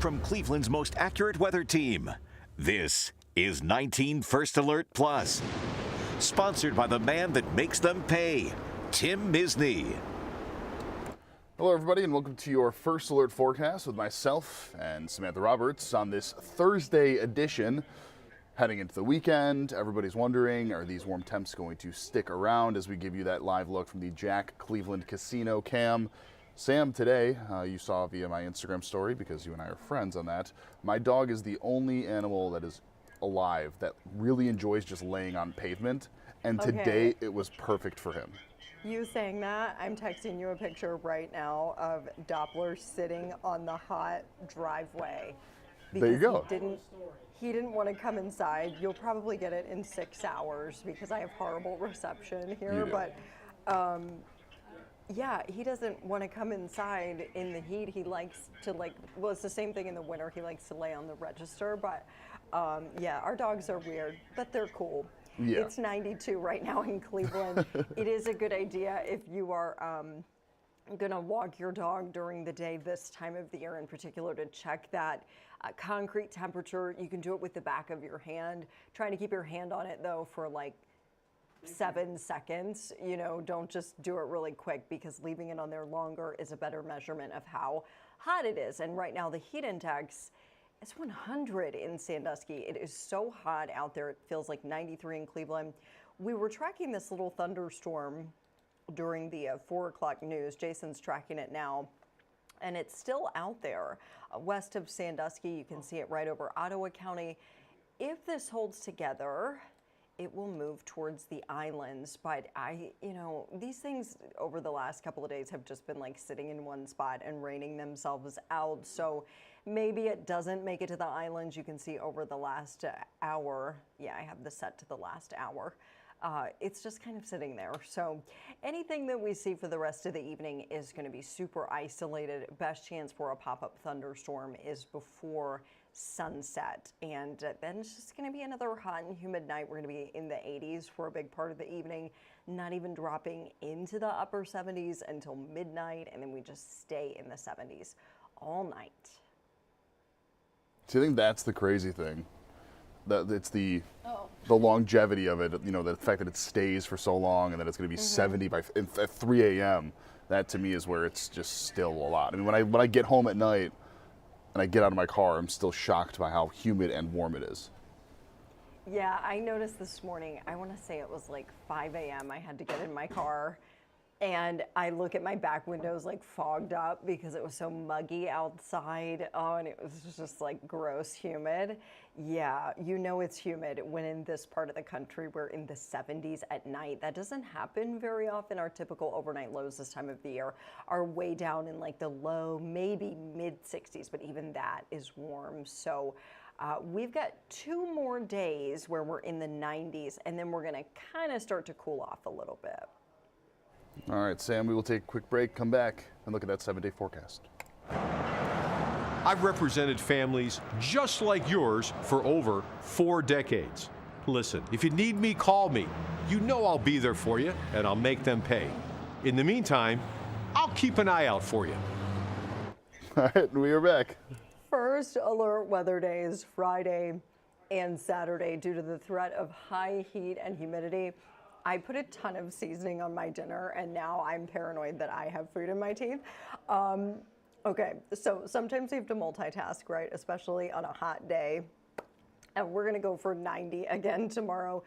from Cleveland's most accurate weather team. This is 19 First Alert Plus, sponsored by the man that makes them pay, Tim Misney. Hello, everybody, and welcome to your First Alert forecast with myself and Samantha Roberts on this Thursday edition. Heading into the weekend, everybody's wondering, are these warm temps going to stick around as we give you that live look from the Jack Cleveland Casino cam? Sam, today, you saw via my Instagram story, because you and I are friends on that, my dog is the only animal that is alive that really enjoys just laying on pavement, and today it was perfect for him. You saying that, I'm texting you a picture right now of Doppler sitting on the hot driveway. There you go. He didn't want to come inside. You'll probably get it in 6 hours because I have horrible reception here, but yeah, he doesn't want to come inside in the heat. He likes to well, it's the same thing in the winter. He likes to lay on the register, but yeah, our dogs are weird, but they're cool. Yeah. It's 92 right now in Cleveland. It is a good idea if you are going to walk your dog during the day this time of the year in particular to check that concrete temperature. You can do it with the back of your hand. Trying to keep your hand on it though for like 7 seconds. You know, don't just do it really quick, because leaving it on there longer is a better measurement of how hot it is. And right now the heat index is 100 in Sandusky. It is so hot out there. It feels like 93 in Cleveland. We were tracking this little thunderstorm during the 4 o'clock news. Jason's tracking it now, and it's still out there west of Sandusky. You can see it right over Ottawa County. If this holds together, it will move towards the islands. But you know, these things over the last couple of days have just been like sitting in one spot and raining themselves out. So maybe it doesn't make it to the islands. You can see over the last hour. Yeah, I have this set to the last hour. It's just kind of sitting there. So anything that we see for the rest of the evening is going to be super isolated. Best chance for a pop-up thunderstorm is before sunset. And then it's just going to be another hot and humid night. We're going to be in the 80s for a big part of the evening, not even dropping into the upper 70s until midnight. And then we just stay in the 70s all night. See, I think that's the crazy thing. That it's the longevity of it, you know, the fact that it stays for so long and that it's going to be 70 at 3 a.m. That to me is where it's just still a lot. I mean, when I get home at night and I get out of my car, I'm still shocked by how humid and warm it is. Yeah, I noticed this morning, I want to say it was like 5 a.m. I had to get in my car, and I look at my back windows like fogged up because it was so muggy outside. Oh, and it was just like gross humid. Yeah, you know it's humid when in this part of the country we're in the 70s at night. That doesn't happen very often. Our typical overnight lows this time of the year are way down in like the low, maybe mid 60s, but even that is warm. So we've got 2 more days where we're in the 90s, and then we're going to kind of start to cool off a little bit. All right, Sam, we will take a quick break, come back, and look at that 7-day forecast. I've represented families just like yours for over 4 decades. Listen, if you need me, call me. You know I'll be there for you, and I'll make them pay. In the meantime, I'll keep an eye out for you. All right, we are back. First alert weather days, Friday and Saturday, due to the threat of high heat and humidity. I put a ton of seasoning on my dinner, and now I'm paranoid that I have food in my teeth. Okay, so sometimes you have to multitask, right? Especially on a hot day. And we're gonna go for 90 again tomorrow,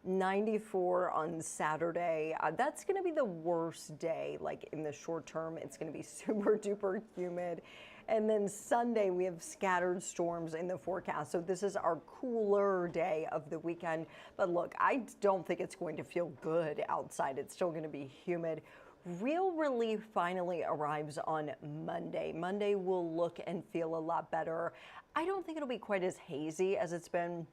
94 on Saturday. That's gonna be the worst day, like in the short term. It's gonna be super duper humid. And then Sunday, we have scattered storms in the forecast. So this is our cooler day of the weekend. But look, I don't think it's going to feel good outside. It's still going to be humid. Real relief finally arrives on Monday. Monday will look and feel a lot better. I don't think it'll be quite as hazy as it's been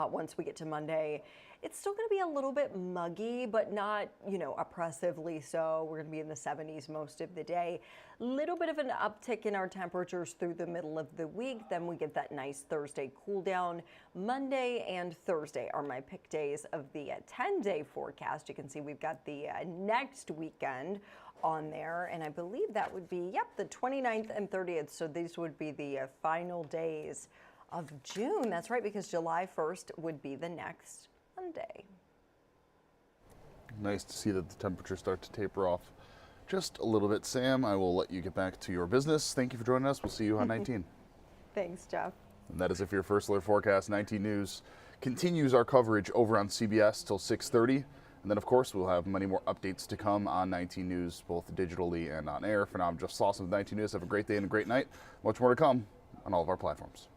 once we get to Monday. It's still going to be a little bit muggy, but not, you know, oppressively so. We're going to be in the 70s most of the day. Little bit of an uptick in our temperatures through the middle of the week. Then we get that nice Thursday cool down. Monday and Thursday are my pick days of the 10-day forecast. You can see we've got the next weekend on there. And I believe that would be, the 29th and 30th. So these would be the final days of June. That's right, because July 1st would be the next Monday. Nice to see that the temperatures start to taper off just a little bit. Sam, I will let you get back to your business. Thank you for joining us. We'll see you on 19. Thanks, Jeff. And that is it for your First Alert Forecast. 19 News continues our coverage over on CBS till 6:30. And then, of course, we'll have many more updates to come on 19 News, both digitally and on air. For now, I'm Jeff Slauson with 19 News. Have a great day and a great night. Much more to come on all of our platforms.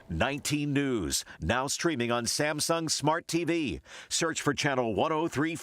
19 News, now streaming on Samsung Smart TV. Search for channel 1035.